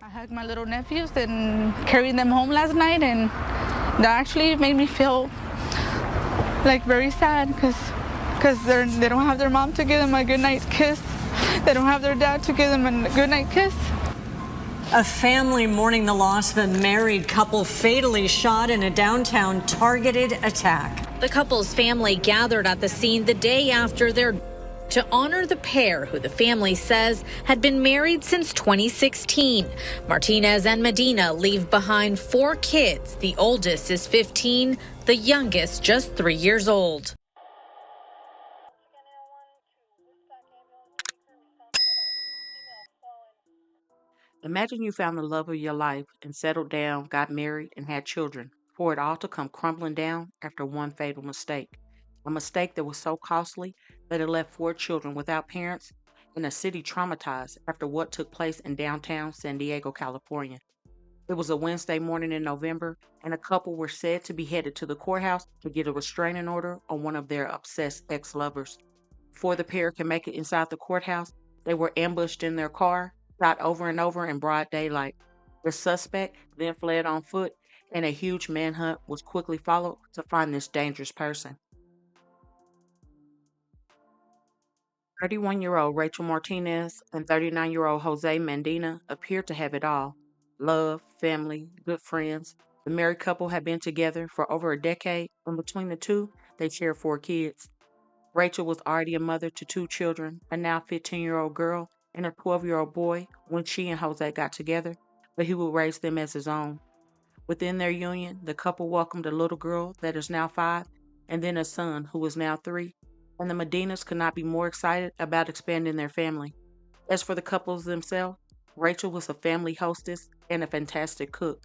I hugged my little nephews and carried them home last night, and that actually made me feel like very sad because they don't have their mom to give them a goodnight kiss. They don't have their dad to give them a goodnight kiss. A family mourning the loss of a married couple fatally shot in a downtown targeted attack. The couple's family gathered at the scene the day after to honor the pair who the family says had been married since 2016. Martinez and Medina leave behind 4 kids. The oldest is 15, the youngest just 3 years old. Imagine you found the love of your life and settled down, got married, and had children, for it all to come crumbling down after one fatal mistake. A mistake that was so costly that it left 4 children without parents and a city traumatized after what took place in downtown San Diego, California. It was a Wednesday morning in November, and a couple were said to be headed to the courthouse to get a restraining order on one of their obsessed ex-lovers. Before the pair could make it inside the courthouse, they were ambushed in their car, shot over and over in broad daylight. The suspect then fled on foot, and a huge manhunt was quickly followed to find this dangerous person. 31-year-old Rachael Martinez and 39-year-old Jose Medina appeared to have it all: love, family, good friends. The married couple had been together for over a decade, and between the two, they shared 4 kids. Rachael was already a mother to 2 children, a now 15-year-old girl and a 12-year-old boy, when she and Jose got together, but he would raise them as his own. Within their union, the couple welcomed a little girl that is now 5, and then a son who is now 3, and the Medinas could not be more excited about expanding their family. As for the couples themselves, Rachael was a family hostess and a fantastic cook,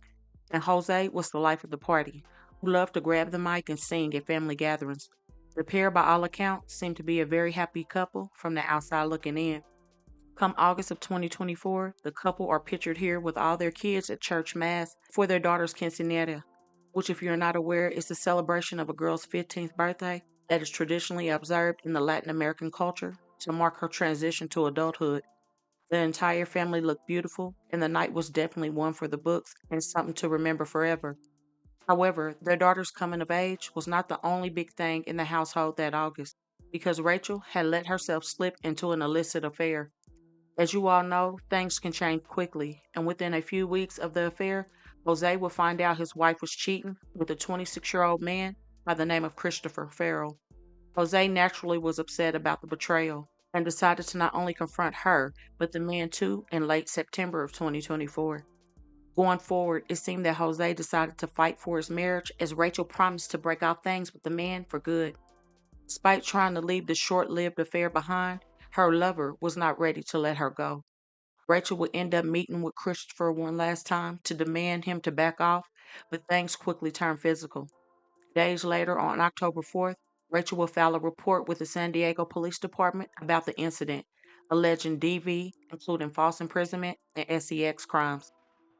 and Jose was the life of the party, who loved to grab the mic and sing at family gatherings. The pair, by all accounts, seemed to be a very happy couple from the outside looking in. Come August of 2024, the couple are pictured here with all their kids at church mass for their daughter's quinceañera, which, if you're not aware, is the celebration of a girl's 15th birthday that is traditionally observed in the Latin American culture to mark her transition to adulthood. The entire family looked beautiful, and the night was definitely one for the books and something to remember forever. However, their daughter's coming of age was not the only big thing in the household that August, because Rachael had let herself slip into an illicit affair. As you all know, things can change quickly, and within a few weeks of the affair, Jose would find out his wife was cheating with a 26-year-old man by the name of Christopher Farrell. Jose naturally was upset about the betrayal and decided to not only confront her, but the man too in late September of 2024. Going forward, it seemed that Jose decided to fight for his marriage as Rachael promised to break off things with the man for good. Despite trying to leave the short-lived affair behind, her lover was not ready to let her go. Rachael would end up meeting with Christopher one last time to demand him to back off, but things quickly turned physical. Days later, on October 4th, Rachael would file a report with the San Diego Police Department about the incident, alleging DV, including false imprisonment and sex crimes.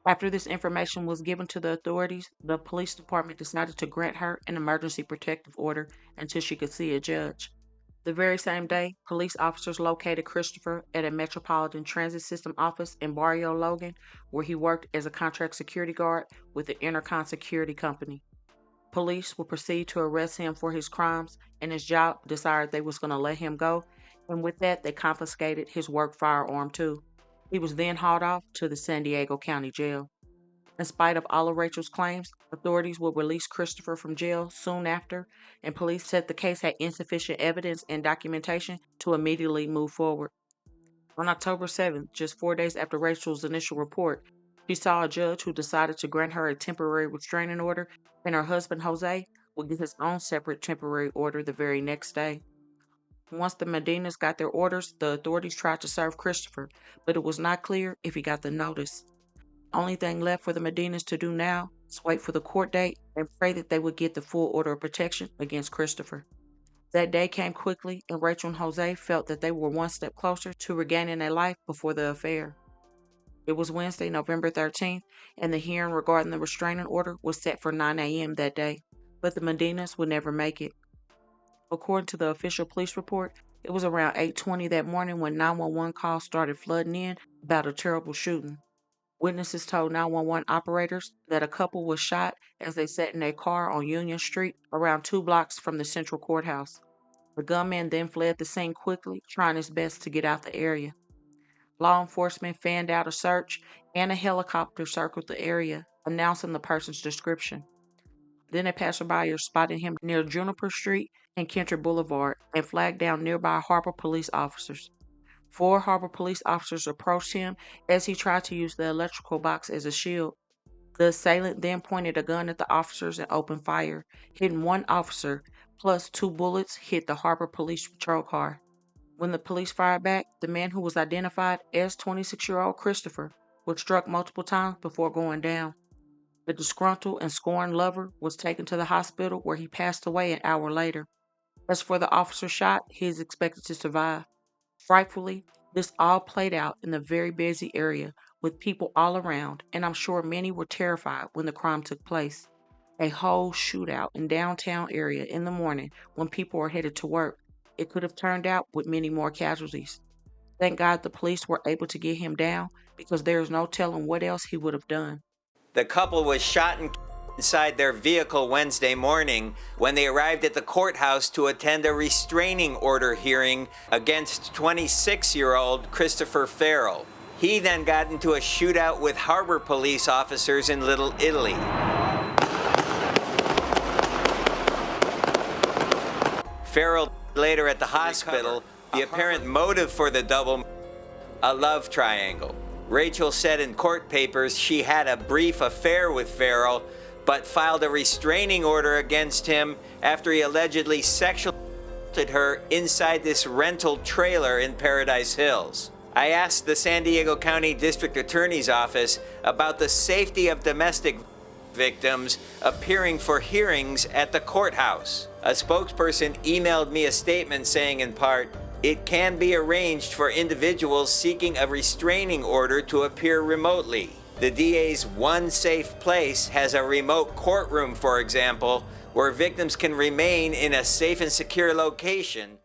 After this information was given to the authorities, the police department decided to grant her an emergency protective order until she could see a judge. The very same day, police officers located Christopher at a Metropolitan Transit System office in Barrio Logan, where he worked as a contract security guard with the Intercon Security Company. Police would proceed to arrest him for his crimes, and his job decided they was going to let him go, and with that, they confiscated his work firearm too. He was then hauled off to the San Diego County Jail. In spite of all of Rachael's claims, authorities would release Christopher from jail soon after, and police said the case had insufficient evidence and documentation to immediately move forward. On October 7th, just 4 days after Rachael's initial report, she saw a judge who decided to grant her a temporary restraining order, and her husband Jose would get his own separate temporary order the very next day. Once the Medinas got their orders, the authorities tried to serve Christopher, but it was not clear if he got the notice. Only thing left for the Medinas to do now is wait for the court date and pray that they would get the full order of protection against Christopher. That day came quickly, and Rachael and Jose felt that they were one step closer to regaining a life before the affair. It was Wednesday, November 13th, and the hearing regarding the restraining order was set for 9 a.m. that day, but the Medinas would never make it. According to the official police report, it was around 8:20 that morning when 911 calls started flooding in about a terrible shooting. Witnesses told 911 operators that a couple was shot as they sat in a car on Union Street around 2 blocks from the central courthouse. The gunman then fled the scene quickly, trying his best to get out the area. Law enforcement fanned out a search, and a helicopter circled the area, announcing the person's description. Then a passerby spotted him near Juniper Street and Kenter Boulevard and flagged down nearby Harbor police officers. 4 Harbor police officers approached him as he tried to use the electrical box as a shield. The assailant then pointed a gun at the officers and opened fire, hitting one officer, plus 2 bullets hit the Harbor Police patrol car. When the police fired back, the man who was identified as 26-year-old Christopher was struck multiple times before going down. The disgruntled and scorned lover was taken to the hospital where he passed away an hour later. As for the officer shot, he is expected to survive. Frightfully, this all played out in a very busy area with people all around, and I'm sure many were terrified when the crime took place. A whole shootout in downtown area in the morning when people were headed to work. It could have turned out with many more casualties. Thank God the police were able to get him down because there is no telling what else he would have done. The couple was shot and inside their vehicle Wednesday morning when they arrived at the courthouse to attend a restraining order hearing against 26-year-old Christopher Farrell. He then got into a shootout with Harbor police officers in Little Italy. Farrell later at the hospital. The apparent motive for the double, a love triangle. Rachael said in court papers she had a brief affair with Farrell, but filed a restraining order against him after he allegedly sexually assaulted her inside this rental trailer in Paradise Hills. I asked the San Diego County District Attorney's Office about the safety of domestic victims appearing for hearings at the courthouse. A spokesperson emailed me a statement saying in part, "It can be arranged for individuals seeking a restraining order to appear remotely. The DA's One Safe Place has a remote courtroom, for example, where victims can remain in a safe and secure location."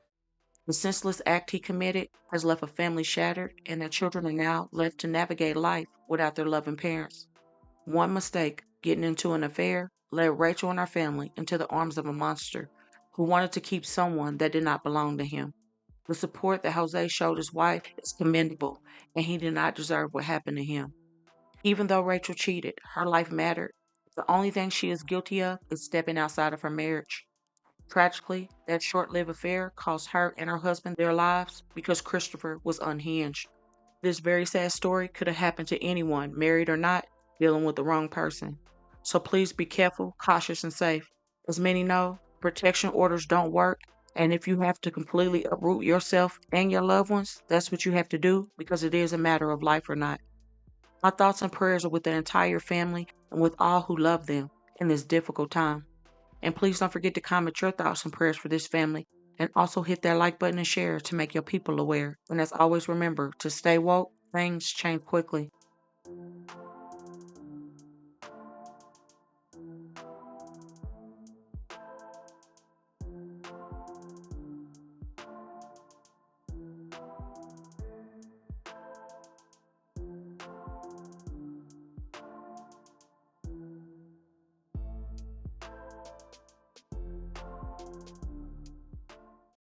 The senseless act he committed has left a family shattered, and their children are now left to navigate life without their loving parents. One mistake, getting into an affair, led Rachael and her family into the arms of a monster who wanted to keep someone that did not belong to him. The support that Jose showed his wife is commendable, and he did not deserve what happened to him. Even though Rachael cheated, her life mattered. The only thing she is guilty of is stepping outside of her marriage. Tragically, that short-lived affair cost her and her husband their lives because Christopher was unhinged. This very sad story could have happened to anyone, married or not, dealing with the wrong person. So please be careful, cautious, and safe. As many know, protection orders don't work, and if you have to completely uproot yourself and your loved ones, that's what you have to do because it is a matter of life or not. My thoughts and prayers are with the entire family and with all who love them in this difficult time. And please don't forget to comment your thoughts and prayers for this family, and also hit that like button and share to make your people aware. And as always, remember to stay woke, things change quickly.